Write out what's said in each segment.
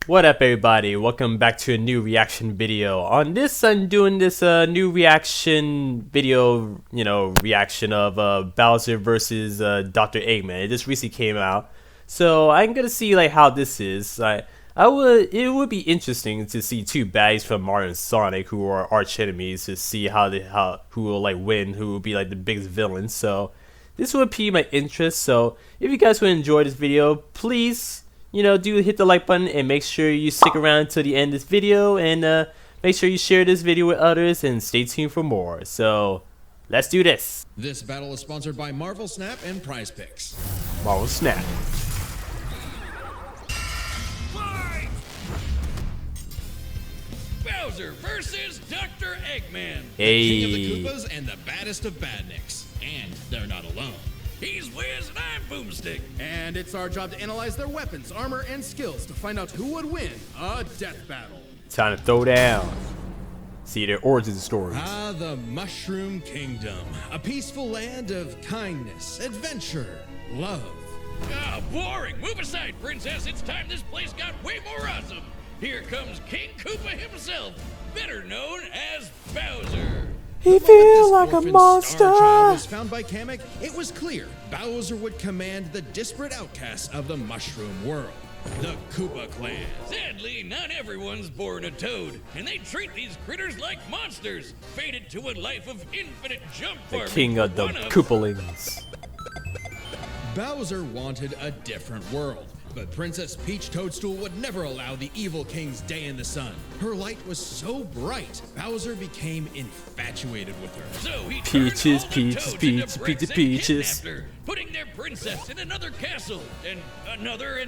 What up, everybody? Welcome back to a new reaction video. On this, I'm doing this new reaction video, reaction of Bowser versus Dr. Eggman. It just recently came out, so I'm gonna see like how this is. It would be interesting to see two baddies from Mario and Sonic who are arch enemies to see who will like win, who will be like the biggest villains. So this would pique my interest. So if you guys would enjoy this video, please do hit the like button and make sure you stick around to the end of this video, and make sure you share this video with others and stay tuned for more. So let's do this. This battle is sponsored by Marvel Snap and Prize Picks. Marvel Snap. Bowser versus Dr. Eggman. Hey. The king of the Koopas and the baddest of badniks. And they're not alone. He's Wiz and I'm Boomstick. And it's our job to analyze their weapons, armor, and skills to find out who would win a death battle. Time to throw down. See their origin stories. Ah, the Mushroom Kingdom. A peaceful land of kindness, adventure, love. Ah, boring. Move aside, princess. It's time this place got way more awesome. Here comes King Koopa himself, better known as Bowser. He feels like a monster. Star Child was found by Kamek, it was clear Bowser would command the disparate outcasts of the Mushroom world, the Koopa clan. Sadly, not everyone's born a toad, and they treat these critters like monsters, fated to a life of infinite jump The farming. king of the Koopalings. Bowser wanted a different world. But Princess Peach Toadstool would never allow the evil king's day in the sun. Her light was so bright, Bowser became infatuated with her. So he Peaches, turned all the peaches, toads into peaches, bricks and peaches. kidnapped her, putting their princess in another castle, and another,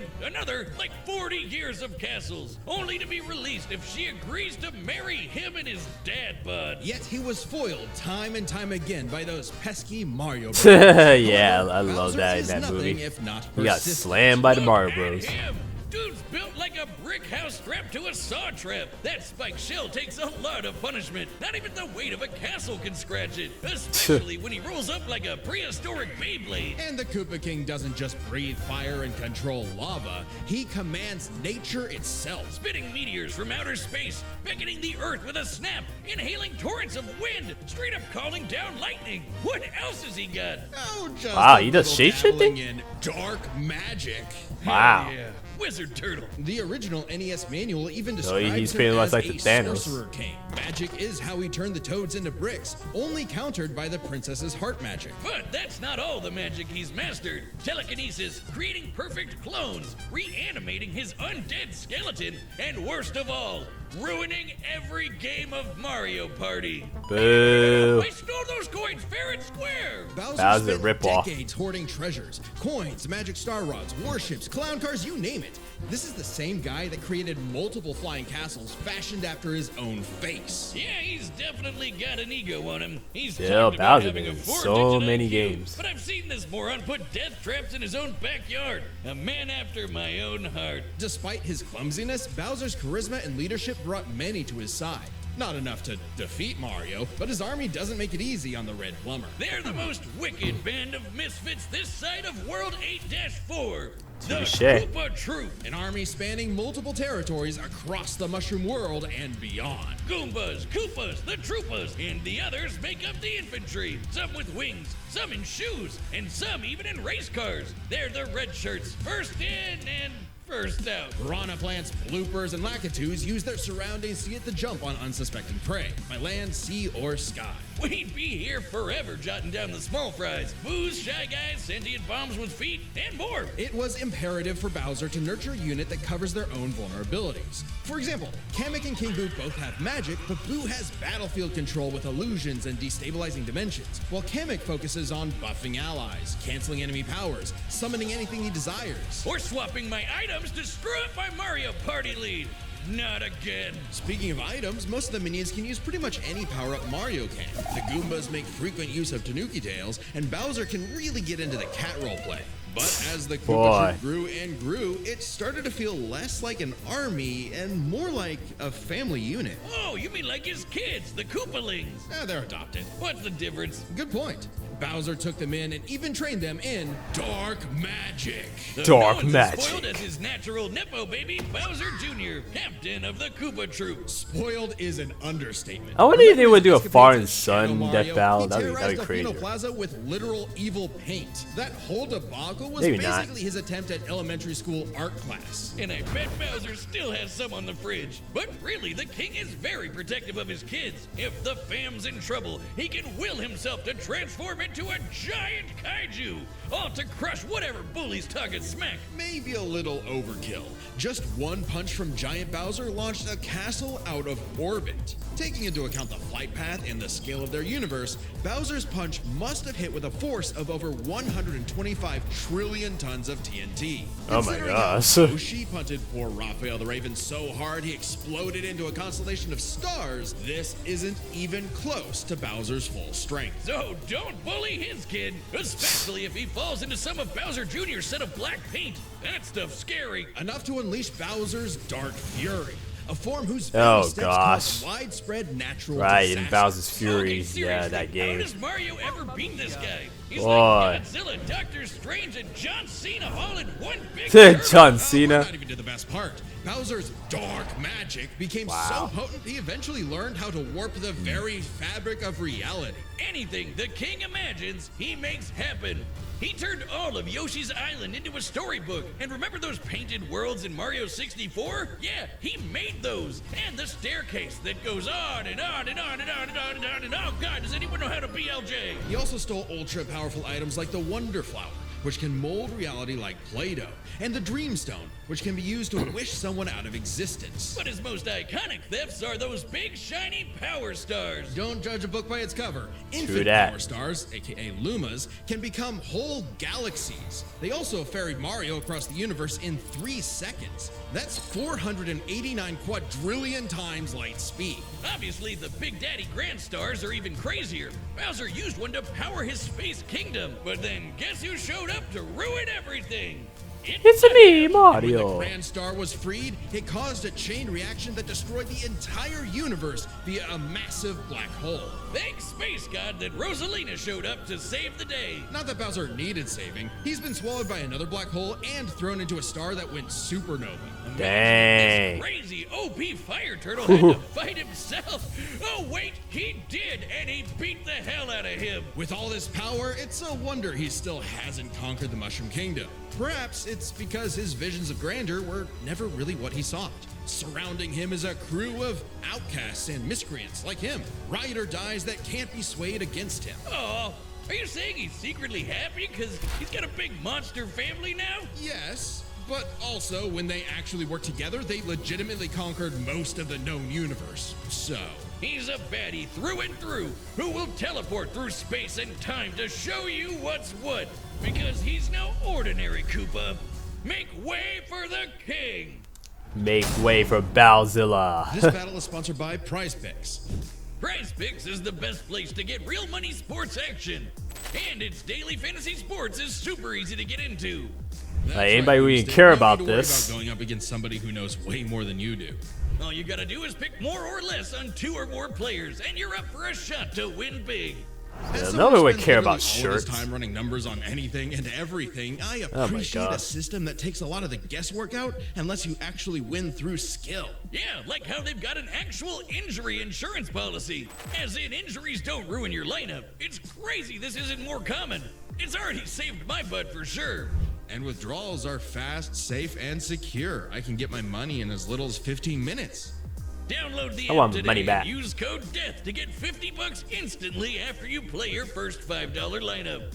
like 40 years of castles, only to be released if she agrees to marry him and his dad bod. Yet he was foiled time and time again by those pesky Mario Bros. Yeah, I love Bowser that in is that nothing movie. if not He got persistent. slammed by the Look Mario at Bros. him. Dude's built like a brick house strapped to a saw trap. That spike shell takes a lot of punishment. Not even the weight of a castle can scratch it, especially when he rolls up like a prehistoric Beyblade. And the Koopa King doesn't just breathe fire and control lava, he commands nature itself. Spitting meteors from outer space, beckoning the earth with a snap, inhaling torrents of wind, straight up calling down lightning. What else has he got? Oh, just Wow, a he does little shape-shifting? dabbling in dark magic. Wow. Hell yeah. Wizard Turtle. The original NES manual even he's describes pretty him much as like a the Thanos. sorcerer king. Magic is how he turned the toads into bricks, only countered by the princess's heart magic. But that's not all the magic he's mastered. Telekinesis, creating perfect clones, reanimating his undead skeleton, and worst of all, ruining every game of Mario Party. Boo. I stole those coins fair and square. Bowser spent ripoff. decades hoarding treasures, coins, magic star rods, warships, clown cars, you name it. This is the same guy that created multiple flying castles fashioned after his own face. Yeah, he's definitely got an ego on him. He's Still, talked about Bowser having a in 4 so digit many IQ, games. But I've seen this moron put death traps in his own backyard. A man after my own heart. Despite his clumsiness, Bowser's charisma and leadership brought many to his side. Not enough to defeat Mario, but his army doesn't make it easy on the Red Plumber. They're the most wicked band of misfits this side of World 8-4. The Touché. Koopa Troop. An army spanning multiple territories across the Mushroom world and beyond. Goombas, Koopas, the Troopas, and the others make up the infantry. Some with wings, some in shoes, and some even in race cars. They're the red shirts, first in and first out. Piranha plants, bloopers, and lakitus use their surroundings to get the jump on unsuspecting prey, by land, sea, or sky. We'd be here forever jotting down the small fries. Booze, Shy Guys, sentient bombs with feet, and more. It was imperative for Bowser to nurture a unit that covers their own vulnerabilities. For example, Kamek and King Boo both have magic, but Boo has battlefield control with illusions and destabilizing dimensions, while Kamek focuses on buffing allies, canceling enemy powers, summoning anything he desires. Or swapping my items to screw up my Mario Party lead. Not again. Speaking of items, most of the minions can use pretty much any power-up Mario can. The Goombas make frequent use of Tanuki tails, and Bowser can really get into the cat roleplay. But as the Boy. Koopa Troop grew and grew, it started to feel less like an army and more like a family unit. Oh, you mean like his kids, the Koopalings? They're adopted. What's the difference? Good point. Bowser took them in and even trained them in dark magic. So Dark no one's magic. as spoiled as his natural Nepo baby, Bowser Jr., captain of the Koopa Troop. Spoiled is an understatement. I wonder if they would do a Escapades foreign of Shadow son Mario, death battle. he That'd be terrorized crazy. Alfino Plaza with literal evil paint. That whole debacle was Maybe not. basically his attempt at elementary school art class. And I bet Bowser still has some on the fridge. But really, the king is very protective of his kids. If the fam's in trouble, he can will himself to transform into a giant kaiju, all to crush whatever bullies target smack. Maybe a little overkill. Just one punch from Giant Bowser launched a castle out of orbit. Taking into account the flight path and the scale of their universe, Bowser's punch must have hit with a force of over 125 trillion tons of TNT. Oh my Considering how gosh. Yoshi punted poor Raphael the Raven so hard he exploded into a constellation of stars, this isn't even close to Bowser's full strength. So don't bully his kid, especially if he falls into some of Bowser Jr.'s set of black paint. That stuff's scary. Enough to unleash Bowser's Dark Fury, a form whose Oh, very steps gosh. cause widespread natural Right, in disaster. Bowser's Okay, Fury. Yeah, seriously, that How game. does Mario ever beat this guy? He's Boy. like Godzilla, Doctor Strange, and John Cena all in one big turtle. John We're Cena. not even to the best part. Bowser's dark magic became so potent he eventually learned how to warp the very fabric of reality. Anything the king imagines, he makes happen. He turned all of Yoshi's Island into a storybook. And remember those painted worlds in Mario 64? Yeah, he made those. And the staircase that goes on and on and on and on and on and on and on. Oh God, does anyone know how to BLJ? He also stole ultra-powerful items like the Wonder Flower, which can mold reality like Play-Doh, and the Dream Stone, which can be used to wish someone out of existence. But his most iconic thefts are those big shiny power stars. Don't judge a book by its cover. Infinite that. power stars, aka Lumas, can become whole galaxies. They also ferried Mario across the universe in 3 seconds. That's 489 quadrillion times light speed. Obviously, the Big Daddy Grand Stars are even crazier. Bowser used one to power his space kingdom, but then guess who showed up to ruin everything? It's me, When the Mario. Grand Star was freed, it caused a chain reaction that destroyed the entire universe via a massive black hole. Thank Space God that Rosalina showed up to save the day. Not that Bowser needed saving. He's been swallowed by another black hole and thrown into a star that went supernova. Dang. This crazy OP fire turtle had to fight himself. Oh wait, he did, and he beat the hell out of him. With all this power, it's a wonder he still hasn't conquered the Mushroom Kingdom. Perhaps it's because his visions of grandeur were never really what he sought. Surrounding him is a crew of outcasts and miscreants like him, ride or dies that can't be swayed against him. Oh, are you saying he's secretly happy because he's got a big monster family now? Yes, but also when they actually work together, they legitimately conquered most of the known universe. So, He's a baddie through and through who will teleport through space and time to show you what's what. Because he's no ordinary Koopa. Make way for the king! Make way for Bowzilla. this battle is sponsored by Prize Picks. Prize Picks is the best place to get real money sports action. And its daily fantasy sports is super easy to get into. That's anybody right, who Boosted. even care No about need to worry this. about going up against somebody who knows way more than you do. All you gotta do is pick more or less on 2 or more players, and you're up for a shot to win big. As Yeah, someone nobody who would spends care literally about all of his shirts. time running numbers on anything and everything, I Oh my appreciate a gosh. system that takes a lot of the guesswork out and lets you actually win through skill. Yeah, like how they've got an actual injury insurance policy. As in, injuries don't ruin your lineup. It's crazy this isn't more common. It's already saved my butt for sure. And withdrawals are fast, safe, and secure. I can get my money in as little as 15 minutes. Download the I app want today money back. and use code DEATH to get $50 instantly after you play your first $5 lineup.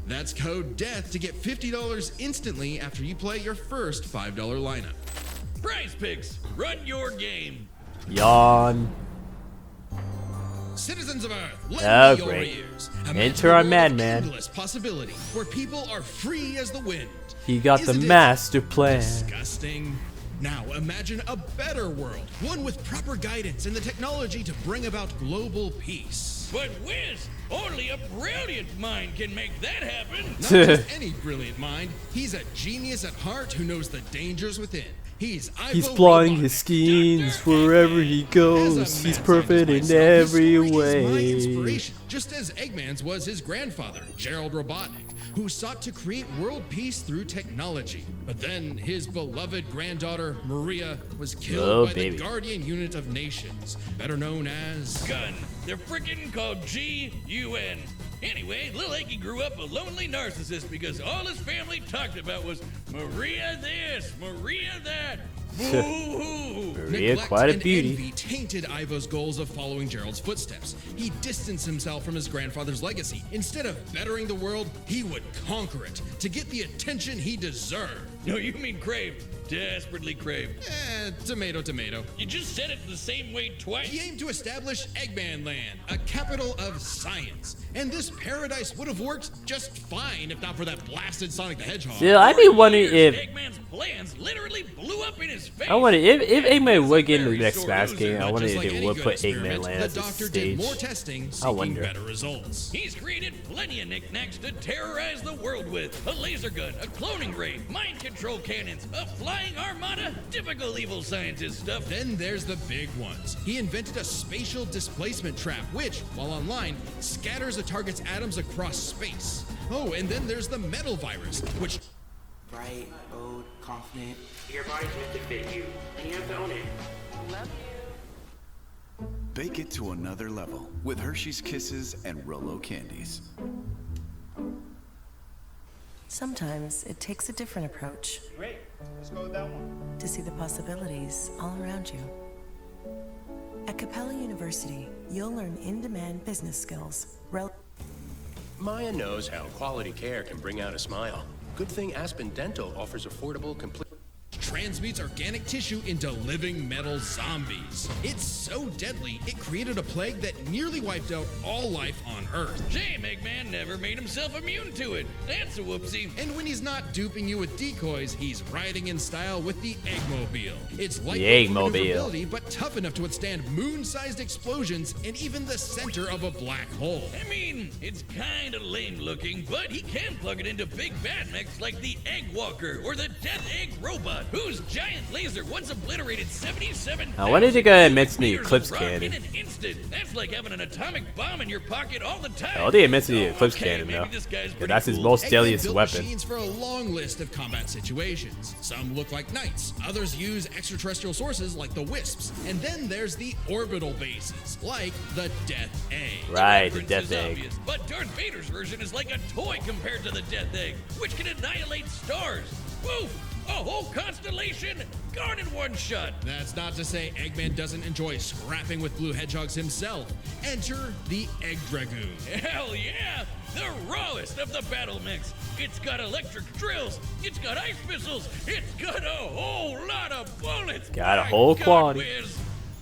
That's code DEATH to get $50 instantly after you play your first $5 lineup. Prize Picks, run your game. Yawn. Citizens of Earth, lend Oh, me your great. ears. Enter our Imagine a world of madman. endless possibility where people are free as the wind. He got the Isn't it master plan. disgusting? Now imagine a better world, one with proper guidance and the technology to bring about global peace. But Wiz, only a brilliant mind can make that happen. Not just any brilliant mind, he's a genius at heart who knows the dangers within. He's flying his schemes wherever he goes. He's perfect in every way. Just as Eggman's was his grandfather, Gerald Robotnik, who sought to create world peace through technology. But then his beloved granddaughter, Maria, was killed by the Guardian Unit of Nations, better known as Gun. They're frickin' called G-U-N. Anyway, Lil Eggy grew up a lonely narcissist because all his family talked about was Maria this, Maria that. Boo-hoo. Maria, quite a beauty. Envy tainted Ivo's goals of following Gerald's footsteps. He distanced himself from his grandfather's legacy. Instead of bettering the world, he would conquer it to get the attention he deserved. No, you mean craved. Desperately craved. Tomato, tomato. You just said it the same way twice. He aimed to establish Eggman Land, a capital of science. And this paradise would have worked just fine if not for that blasted Sonic the Hedgehog. Yeah, I'd be wondering if Eggman's plans literally blew up in his face. I wonder if Eggman would get in the next Smash game. I wonder if they would put Eggman Land as the a doctor stage. did more testing, I seeking wonder. better results. He's created plenty of knickknacks to terrorize the world with. A laser gun, a cloning ray, mind control cannons, a flying armada, typical evil scientist stuff. Then there's the big ones. He invented a spatial displacement trap, which, while online, scatters a target's atoms across space. Oh, and then there's the metal virus, which... Bright, bold, confident. Your body's meant to fit you, and you have to own it. Love you. Bake it to another level with Hershey's Kisses and Rolo candies. Sometimes it takes a different approach. Great, let's go with that one. To see the possibilities all around you. At Capella University, you'll learn in-demand business skills. Maya knows how quality care can bring out a smile. Good thing Aspen Dental offers affordable, complete... transmutes organic tissue into living metal zombies. It's so deadly, it created a plague that nearly wiped out all life on Earth. Shame Eggman never made himself immune to it. That's a whoopsie. And when he's not duping you with decoys, he's riding in style with the Eggmobile. It's like Eggmobile, but tough enough to withstand moon-sized explosions and even the center of a black hole. I mean, it's kinda lame looking, but he can plug it into big bad mechs like the Egg Walker or the Death Egg Robot, whose giant laser once obliterated 77. I wanted to go ahead and mention the Eclipse Cannon. In an instant. That's like having an atomic bomb in your pocket all the time. I didn't mention the Eclipse Cannon though. That's his most deadliest built weapon. Machines for a long list of combat situations. Some look like knights, others use extraterrestrial sources like the Wisps, and then there's the orbital bases, like the Death Egg. Right, the reference Death is Egg. obvious, but Darth Vader's version is like a toy compared to the Death Egg, which can annihilate stars. Woo! A whole constellation gone in one shot. That's not to say Eggman doesn't enjoy scrapping with blue hedgehogs himself. Enter the Egg Dragoon. Hell yeah! The rawest of the battle mechs. It's got electric drills. It's got ice missiles. It's got a whole lot of bullets. Got a My whole God, quad. Wiz,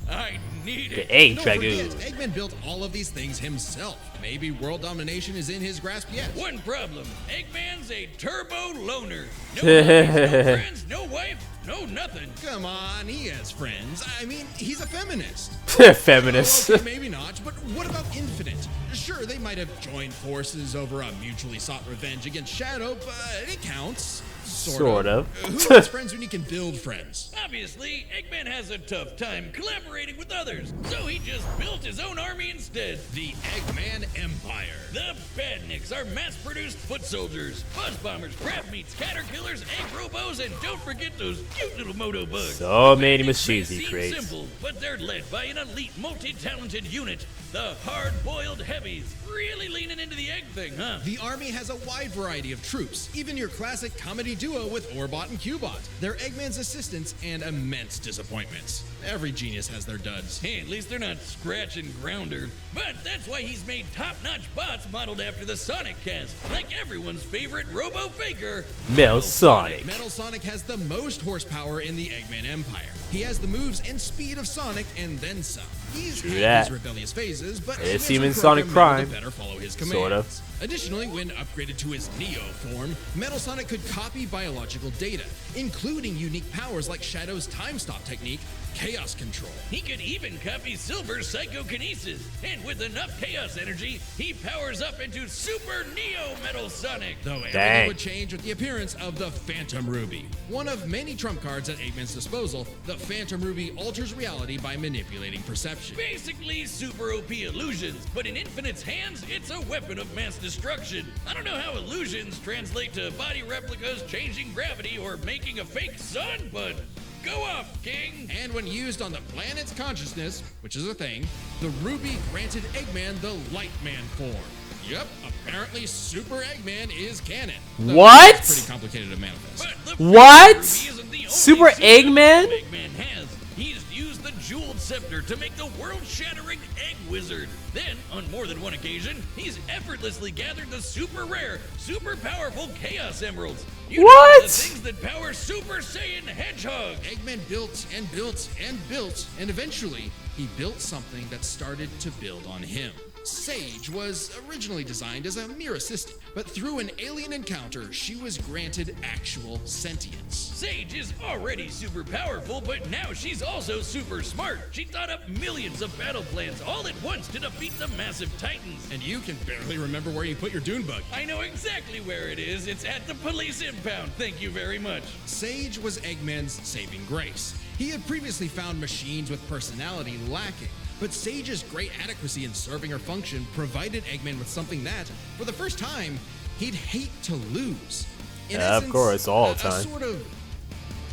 I need it. The Egg Don't Dragoon. forget, Eggman built all of these things himself. Maybe world domination is in his grasp yet. One problem. Eggman's a turbo loner. No hobbies, no friends, no wife, no nothing. Come on, he has friends. I mean, he's a feminist. Feminist. Okay, maybe not, but what about Infinite? Sure, they might have joined forces over a mutually sought revenge against Shadow, but it counts. Sort of. Who has friends when you can build friends? Obviously, Eggman has a tough time collaborating with others, so he just built his own army instead. The Eggman Empire. The Badniks are mass-produced foot soldiers, buzz bombers, crab meats, caterpillars, egg robos, and don't forget those cute little moto bugs. So The many Badniks machines may he seem creates. Simple, but they're led by an elite, multi-talented unit. The hard-boiled heavies, really leaning into the egg thing, huh? The army has a wide variety of troops, even your classic comedy duo with Orbot and Cubot. They're Eggman's assistants and immense disappointments. Every genius has their duds. Hey, at least they're not Scratch and Grounder. But that's why he's made top-notch bots modeled after the Sonic cast, like everyone's favorite robo-faker, Metal Sonic. Metal Sonic has the most horsepower in the Eggman Empire. He has the moves and speed of Sonic and then some. He's True had that. his rebellious phases, but It Eggman's seemed in reprogrammed Sonic Metal Prime, to better follow his commands. sort of. Additionally, when upgraded to his Neo form, Metal Sonic could copy biological data, including unique powers like Shadow's time stop technique, Chaos Control. He could even copy Silver's psychokinesis, and with enough chaos energy, he powers up into Super Neo Metal Sonic. Though everything Dang. would change with the appearance of the Phantom Ruby. One of many trump cards at Eggman's disposal, the Phantom Ruby alters reality by manipulating perception. Basically super OP illusions, but in Infinite's hands, it's a weapon of mass destruction. I don't know how illusions translate to body replicas, changing gravity, or making a fake sun, but go off, King! And when used on the planet's consciousness, which is a thing, the Ruby granted Eggman the Lightman form. Yep, apparently Super Eggman is canon. Though What? It's pretty complicated to manifest. But the What? Ruby isn't the only Super Eggman? Eggman has. He's used the jeweled scepter to make the world-shattering Egg Wizard. Then, on more than one occasion, he's effortlessly gathered the super rare, super powerful Chaos Emeralds. You What? know, the things that power Super Saiyan Hedgehog. Eggman built and built and built, and eventually, he built something that started to build on him. Sage was originally designed as a mere assistant, but through an alien encounter, she was granted actual sentience. Sage is already super powerful, but now she's also super smart. She thought up millions of battle plans all at once to defeat the massive titans. And you can barely remember where you put your dune bug. I know exactly where it is. It's at the police impound. Thank you very much. Sage was Eggman's saving grace. He had previously found machines with personality lacking, but Sage's great adequacy in serving her function provided Eggman with something that, for the first time, he'd hate to lose. In Yeah, of course, all the time. A sort of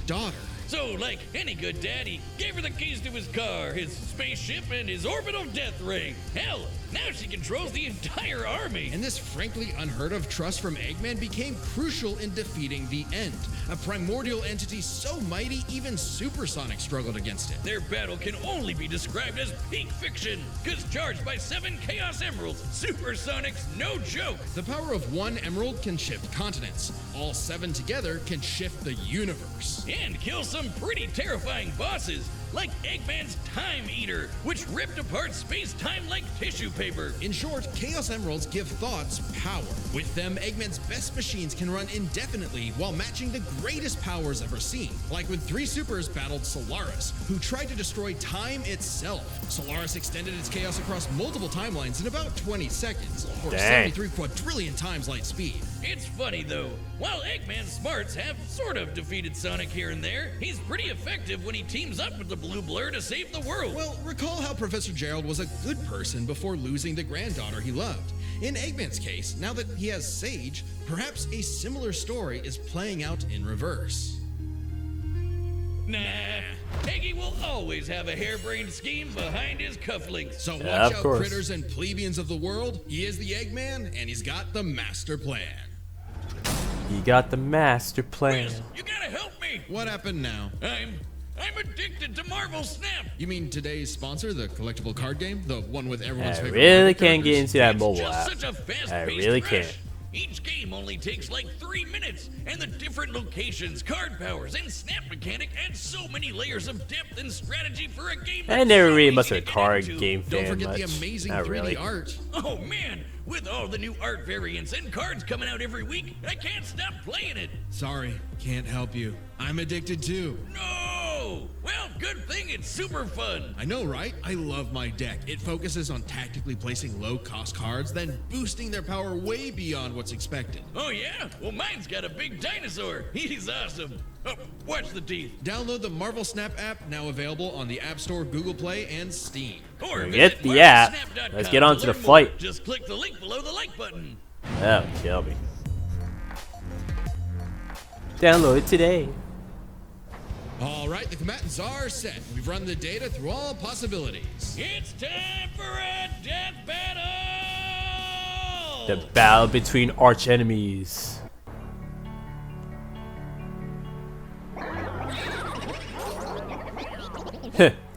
daughter. So, like any good dad, he gave her the keys to his car, his spaceship, and his orbital death ring. Hell, now she controls the entire army. And this frankly unheard of trust from Eggman became crucial in defeating the End, a primordial entity so mighty even Supersonic struggled against it. Their battle can only be described as peak fiction, because charged by 7 Chaos Emeralds, Supersonic's no joke. The power of one emerald can shift continents. All 7 together can shift the universe. And kill some pretty terrifying bosses, like Eggman's Time Eater, which ripped apart space-time like tissue paper. In short, Chaos Emeralds give thoughts power. With them, Eggman's best machines can run indefinitely while matching the greatest powers ever seen. Like when 3 supers battled Solaris, who tried to destroy time itself. Solaris extended its chaos across multiple timelines in about 20 seconds, or Dang. 73 quadrillion times light speed. It's funny though, while Eggman's smarts have sort of defeated Sonic here and there, he's pretty effective when he teams up with the Blue Blur to save the world. Well, recall how Professor Gerald was a good person before losing the granddaughter he loved. In Eggman's case, now that he has Sage, perhaps a similar story is playing out in reverse. Nah, Eggy will always have a harebrained scheme behind his cufflinks. So watch Yeah, of out, course. critters and plebeians of the world. He is the Eggman, and he's got the master plan. You got the master plan. Chris, you gotta help me. What happened now? I'm addicted to Marvel Snap. You mean today's sponsor, the collectible card game? The one with everyone's I favorite really Marvel can't get characters? into that It's mobile just app. such a fast-paced I really rush. can't. Each game only takes like 3 minutes, and the different locations, card powers, and snap mechanic add so many layers of depth and strategy for a game. I that's never so really easy much to of a get card into. game Don't fan forget much. the amazing Not 3D really. art. Oh man, with all the new art variants and cards coming out every week, I can't stop playing it. Sorry, can't help you. I'm addicted too. No! Well, good thing it's super fun. I know, right? I love my deck. It focuses on tactically placing low-cost cards, then boosting their power way beyond what's expected. Oh yeah? Well, mine's got a big dinosaur. He's awesome. Oh, watch the teeth. Download the Marvel Snap app, now available on the App Store, Google Play, and Steam. Or Get visit the app. marvelsnap.com Let's get on to the learn more. fight. Just click the link below the like button. Oh, kill me. Download it today. All right, the combatants are set. We've run the data through all possibilities. It's time for a death battle! The battle between arch enemies.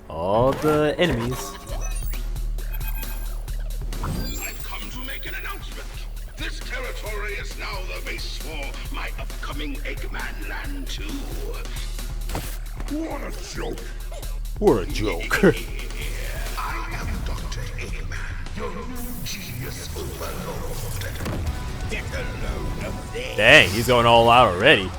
All the enemies. I've come to make an announcement. This territory is now the base for my upcoming Eggman Land 2. What a joke. What a joke. I'll Dang, he's going all out already.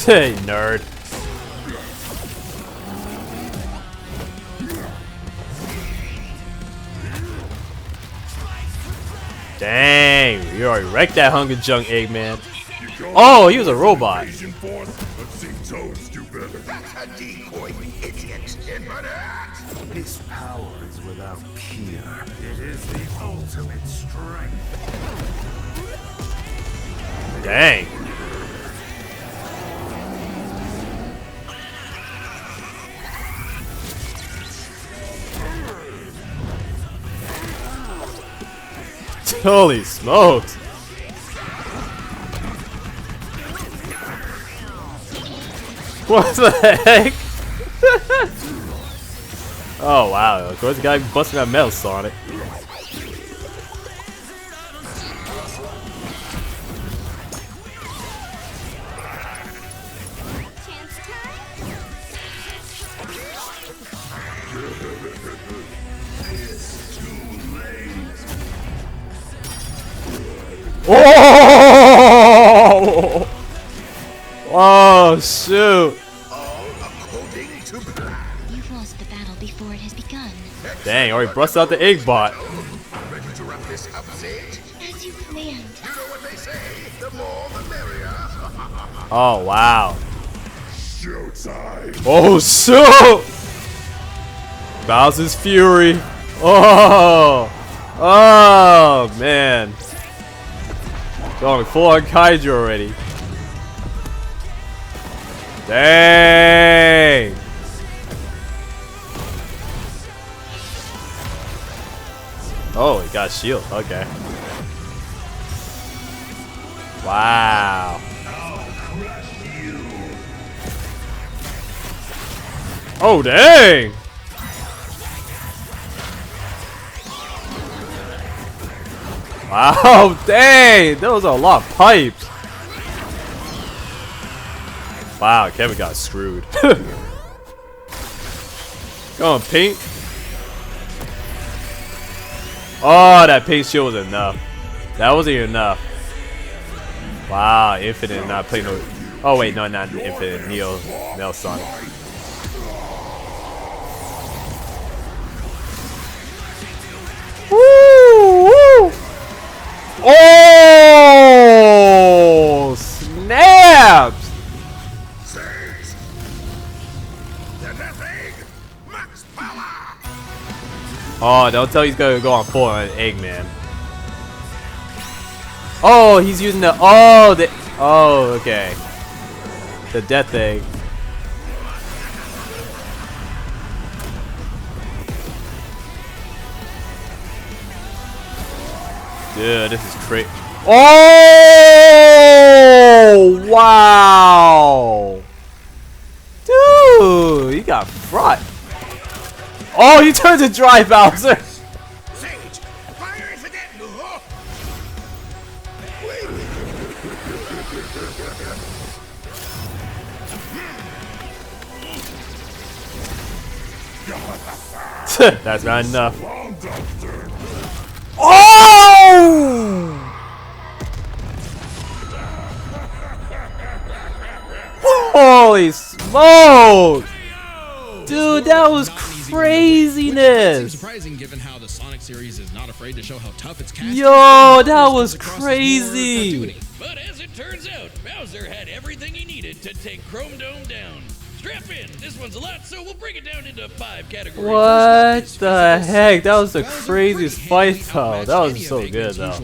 Hey, nerd. Dang, you already wrecked that hunger junk, Eggman. Oh, he was a robot. That's a decoy, idiot. His power is without peer. It is the ultimate strength. Dang. Holy smokes. What the heck? Oh wow, of course the guy busting that metal Sonic. Oh! Oh shoot! You've lost the battle before it has begun. Dang, already bust out the Eggbot. Ready to wrap this up, Sage? As you planned. You know what they say, the more the merrier. Oh wow. Showtime. Oh shoot! Bowser's Fury. Oh! Oh man. Going full on Kaiju already. Dang! Oh, he got a shield. Okay. Wow. Oh, dang! Wow, dang! Those are a lot of pipes. Wow, Kevin got screwed. Go on, Pink. Oh, that pink shield was enough. That wasn't even enough. Wow, Infinite not playing no. Oh wait, no, not Infinite. Neo Sonic. Woo! Woo! Oh! Snaps! Oh, don't tell he's gonna go on full on Eggman. Oh, he's using the oh, okay. The death egg. Dude, this is crazy. Oh, wow. Dude, he got front. Oh, he turned to dry Bowser. Sage, fire is again. That's not enough. Oh! Holy smoke! Dude, that was craziness! Surprising given how the Sonic series is not afraid to show how tough its cast. Yo, that was crazy! But as it turns out, Bowser had everything he needed to take Chrome Dome down. Strap in. This one's a lot, so we'll break it down into 5 categories. What the heck? That was the craziest fight, though. That was so good, though.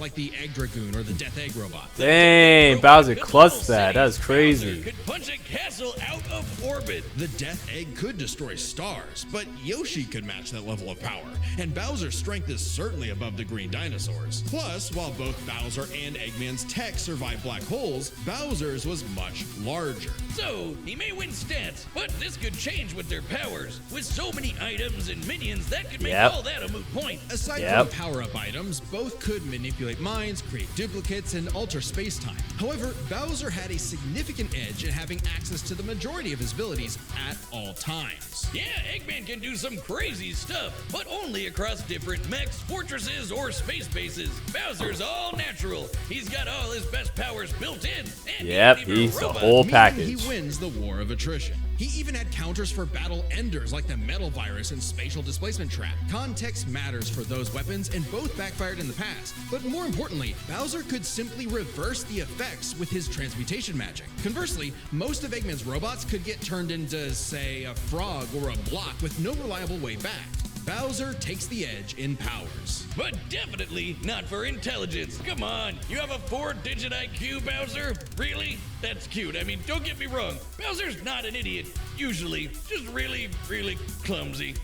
like the Egg Dragoon or the Death Egg robot. Dang, Bowser clutched that. That was crazy. Could punch a castle out of orbit. The Death Egg could destroy stars, but Yoshi could match that level of power, and Bowser's strength is certainly above the green dinosaurs. Plus, while both Bowser and Eggman's tech survived black holes, Bowser's was much larger. So, he may win stats, but this could change with their powers. With so many items and minions, that could make all that a moot point. Aside from the power-up items, both could manipulate minds, create duplicates, and alter space-time. However, Bowser had a significant edge in having access to the majority of his abilities at all times. Yeah, Eggman can do some crazy stuff, but only across different mechs, fortresses, or space bases. Bowser's all natural. He's got all his best powers built in. And he's the whole package. He wins the war of attrition. He even had counters for battle enders like the Metal Virus and Spatial Displacement Trap. Context matters for those weapons, and both backfired in the past. But more importantly, Bowser could simply reverse the effects with his transmutation magic. Conversely, most of Eggman's robots could get turned into, say, a frog or a block with no reliable way back. Bowser takes the edge in powers. But definitely not for intelligence. Come on, you have a 4-digit IQ, Bowser? Really? That's cute. I mean, don't get me wrong. Bowser's not an idiot, usually. Just really, really clumsy.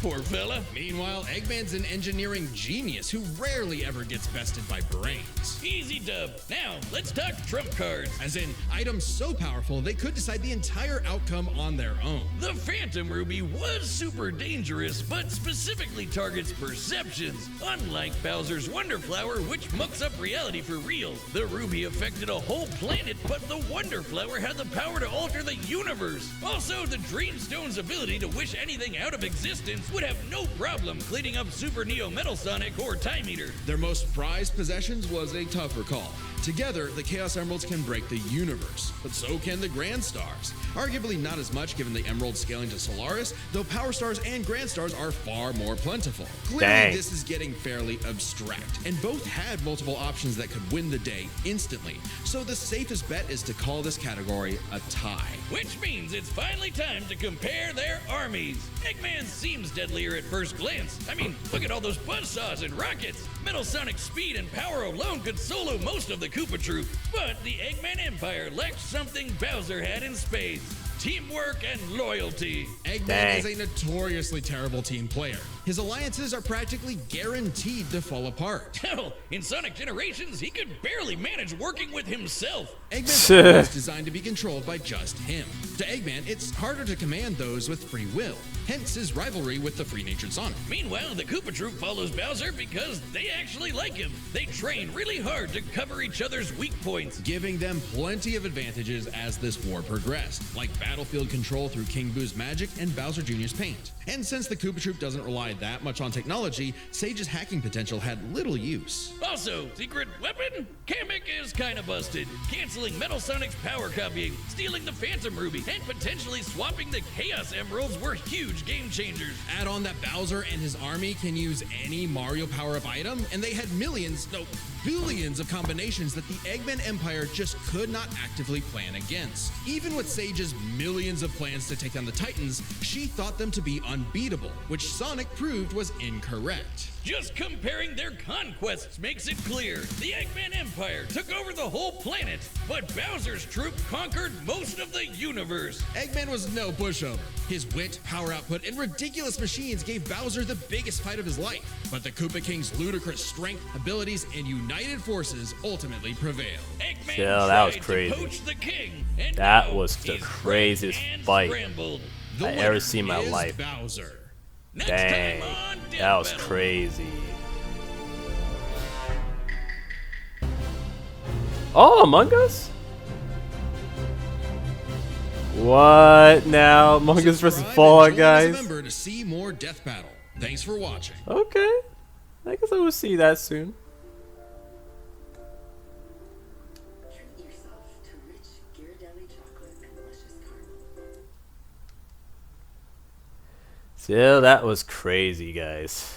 Poor fella. Meanwhile, Eggman's an engineering genius who rarely ever gets bested by brains. Easy dub. Now, let's talk trump cards. As in, items so powerful they could decide the entire outcome on their own. The Phantom Ruby was super dangerous, but specifically targets perceptions. Unlike Bowser's Wonder Flower, which mucks up reality for real. The Ruby affected a whole planet, but the Wonder Flower had the power to alter the universe. Also, the Dreamstone's ability to wish anything out of existence would have no problem cleaning up Super Neo Metal Sonic or Time Eater. Their most prized possessions was a tougher call. Together, the Chaos Emeralds can break the universe, but so can the Grand Stars. Arguably not as much given the Emeralds scaling to Solaris, though Power Stars and Grand Stars are far more plentiful. Clearly, this is getting fairly abstract, and both had multiple options that could win the day instantly, so the safest bet is to call this category a tie. Which means it's finally time to compare their armies. Eggman seems deadlier at first glance. I mean, look at all those buzzsaws and rockets. Metal Sonic's speed and power alone could solo most of the Koopa Troop, but the Eggman Empire lacked something Bowser had in spades: teamwork and loyalty. Eggman is a notoriously terrible team player. His alliances are practically guaranteed to fall apart. Hell, in Sonic Generations, he could barely manage working with himself. Eggman's power is designed to be controlled by just him. To Eggman, it's harder to command those with free will, hence his rivalry with the free-natured Sonic. Meanwhile, the Koopa Troop follows Bowser because they actually like him. They train really hard to cover each other's weak points, giving them plenty of advantages as this war progressed, like battlefield control through King Boo's magic and Bowser Jr.'s paint. And since the Koopa Troop doesn't rely that much on technology, Sage's hacking potential had little use. Also, secret weapon? Kamek is kinda busted, canceling Metal Sonic's power copying, stealing the Phantom Ruby, and potentially swapping the Chaos Emeralds were huge game changers. Add on that Bowser and his army can use any Mario power-up item, and they had millions, no, billions of combinations that the Eggman Empire just could not actively plan against. Even with Sage's millions of plans to take down the Titans, she thought them to be unbeatable, which Sonic proved was incorrect. Just comparing their conquests makes it clear. The Eggman Empire took over the whole planet, but Bowser's troop conquered most of the universe. Eggman was no pushover. His wit, power output, and ridiculous machines gave Bowser the biggest fight of his life. But the Koopa King's ludicrous strength, abilities, and united forces ultimately prevailed. Eggman that was tried crazy. to poach the king, and That now was the he's craziest wrecked and fight scrambled. I ever seen in my is life. Bowser. Next Dang, time on Death that was Battle. crazy. Oh, Among Us? What now? Among Us versus Fall Out Guys? Remember to see more Death Battle. Thanks for watching. Okay, I guess I will see that soon. Treat yourself to rich Ghirardelli chocolate and luscious caramel. Still, that was crazy, guys.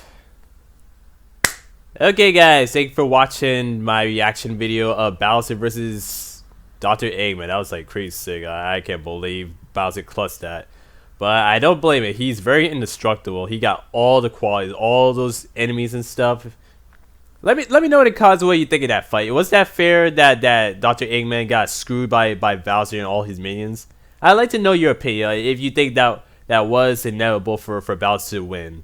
Okay, guys, thank you for watching my reaction video of Bowser versus Dr. Eggman. That was like crazy sick. I can't believe Bowser clutched that. But I don't blame it. He's very indestructible. He got all the qualities, all those enemies and stuff. Let me know in the comments what you think of that fight. Was that fair that Dr. Eggman got screwed by Bowser and all his minions? I'd like to know your opinion. If you think that was inevitable for Bowser to win.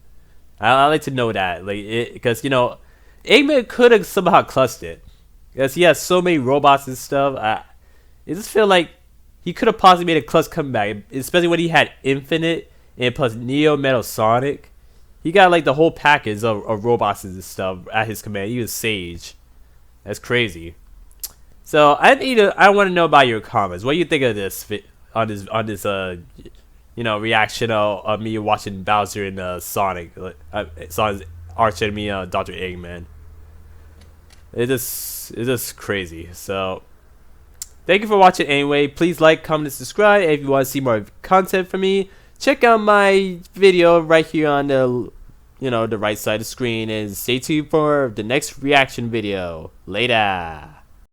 I'd like to know that, because you know, Eggman could have somehow clutched it, because he has so many robots and stuff. I just feel like he could have possibly made a clutch comeback, especially when he had Infinite and plus Neo, Metal Sonic. He got like the whole package of robots and stuff at his command. He was Sage. That's crazy. So I want to know about your comments. What do you think of this on this you know, reaction of me watching Bowser and Sonic, Sonic's arch enemy, Dr. Eggman. It's just crazy. So thank you for watching anyway. Please like, comment, and subscribe if you want to see more content from me. Check out my video right here on the the right side of the screen, and stay tuned for the next reaction video. Later.